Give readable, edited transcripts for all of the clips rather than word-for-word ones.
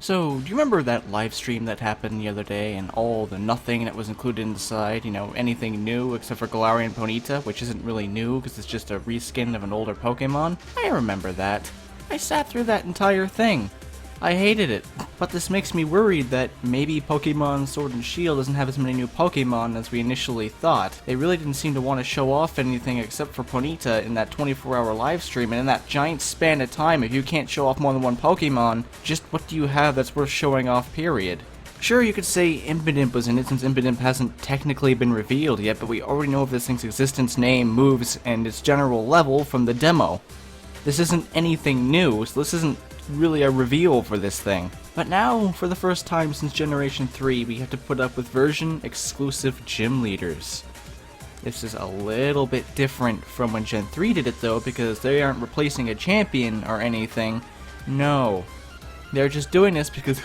So, do you remember that live stream that happened the other day and all the nothing that was included inside? You know, anything new except for Galarian Ponyta, which isn't really new because it's just a reskin of an older Pokemon? I remember that. I sat through that entire thing. I hated it, but this makes me worried that maybe Pokemon Sword and Shield doesn't have as many new Pokemon as we initially thought. They really didn't seem to want to show off anything except for Ponyta in that 24-hour live stream, and in that giant span of time, if you can't show off more than one Pokemon, just what do you have that's worth showing off, period? Sure, you could say Impidimp was in it since Impidimp hasn't technically been revealed yet, but we already know of this thing's existence, name, moves, and its general level from the demo. This isn't anything new, so this isn't really a reveal for this thing. But now, for the first time since Generation 3, we have to put up with version-exclusive gym leaders. This is a little bit different from when Gen 3 did it though, because they aren't replacing a champion or anything. No. They're just doing this because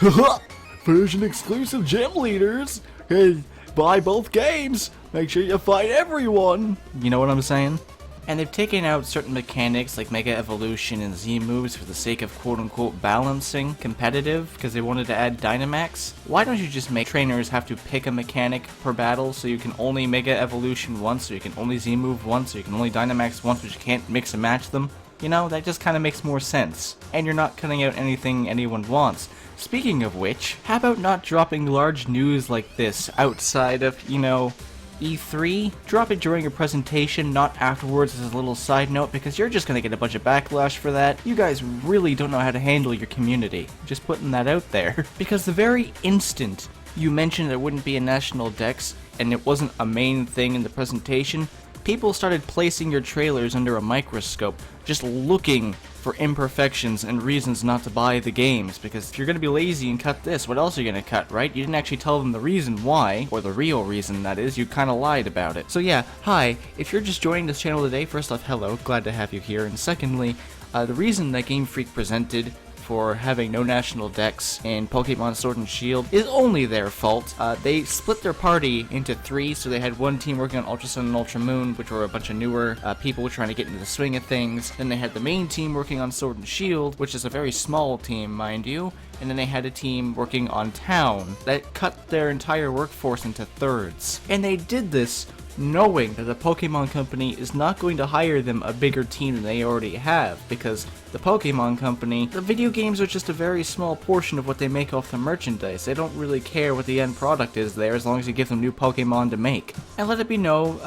version-exclusive gym leaders! Hey, buy both games! Make sure you fight everyone! You know what I'm saying? And they've taken out certain mechanics like Mega Evolution and Z moves for the sake of quote-unquote balancing competitive, because they wanted to add Dynamax. Why don't you just make trainers have to pick a mechanic per battle so you can only Mega Evolution once, or you can only Z move once, or you can only Dynamax once, but you can't mix and match them? You know, that just kind of makes more sense. And you're not cutting out anything anyone wants. Speaking of which, how about not dropping large news like this outside of, you know, E3, drop it during a presentation, not afterwards as a little side note, because you're just gonna get a bunch of backlash for that. You guys really don't know how to handle your community. Just putting that out there. Because the very instant you mentioned there wouldn't be a national dex, and it wasn't a main thing in the presentation, people started placing your trailers under a microscope, just looking for imperfections and reasons not to buy the games, because if you're gonna be lazy and cut this, what else are you gonna cut, right? You didn't actually tell them the reason why, or the real reason that is, you kinda lied about it. So yeah, hi, if you're just joining this channel today, first off, hello, glad to have you here, and secondly, the reason that Game Freak presented for having no national dex in Pokemon Sword and Shield is only their fault. They split their party into three, so they had one team working on Ultra Sun and Ultra Moon, which were a bunch of newer people trying to get into the swing of things. Then they had the main team working on Sword and Shield, which is a very small team, mind you. And then they had a team working on Town that cut their entire workforce into thirds. And they did this knowing that the Pokemon Company is not going to hire them a bigger team than they already have, because the Pokemon Company, the video games are just a very small portion of what they make off the merchandise. They don't really care what the end product is there as long as you give them new Pokemon to make. And let it be known,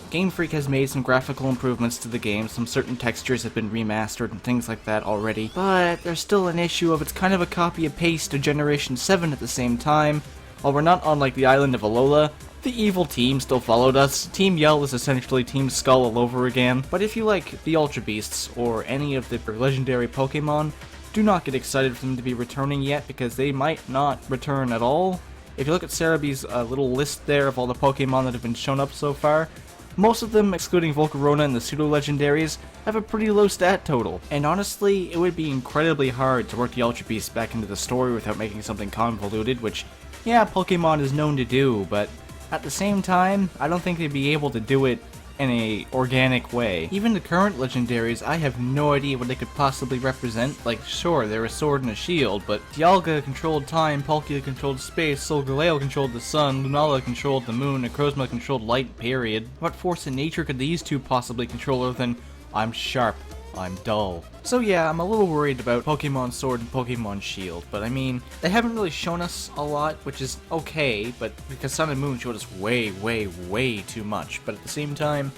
Game Freak has made some graphical improvements to the game, some certain textures have been remastered and things like that already, but there's still an issue of it's kind of a copy and paste of Generation 7 at the same time. While we're not on like the island of Alola, the evil team still followed us. Team Yell is essentially Team Skull all over again. But if you like the Ultra Beasts or any of the legendary Pokemon, do not get excited for them to be returning yet, because they might not return at all. If you look at Cerebi's little list there of all the Pokemon that have been shown up so far, most of them, excluding Volcarona and the pseudo-legendaries, have a pretty low stat total. And honestly, it would be incredibly hard to work the Ultra Beasts back into the story without making something convoluted, which, yeah, Pokemon is known to do, but at the same time, I don't think they'd be able to do it in a organic way. Even the current legendaries, I have no idea what they could possibly represent. Like, sure, they're a sword and a shield, but Dialga controlled time, Palkia controlled space, Solgaleo controlled the sun, Lunala controlled the moon, and Necrozma controlled light, period. What force in nature could these two possibly control other than, I'm sharp, I'm dull? So yeah, I'm a little worried about Pokemon Sword and Pokemon Shield, but I mean, they haven't really shown us a lot, which is okay, but because Sun and Moon showed us way too much, but at the same time,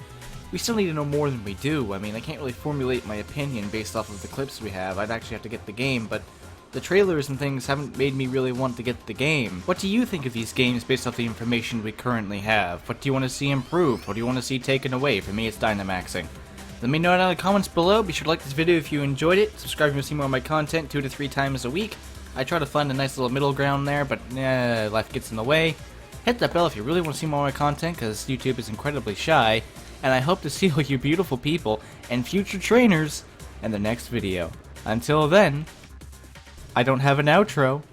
we still need to know more than we do. I mean, I can't really formulate my opinion based off of the clips we have. I'd actually have to get the game, but the trailers and things haven't made me really want to get the game. What do you think of these games based off the information we currently have? What do you want to see improved? What do you want to see taken away? For me, it's Dynamaxing. Let me know down in the comments below. Be sure to like this video if you enjoyed it. Subscribe if you want to see more of my content 2 to 3 times a week. I try to find a nice little middle ground there, but life gets in the way. Hit that bell if you really want to see more of my content, because YouTube is incredibly shy. And I hope to see all you beautiful people and future trainers in the next video. Until then, I don't have an outro.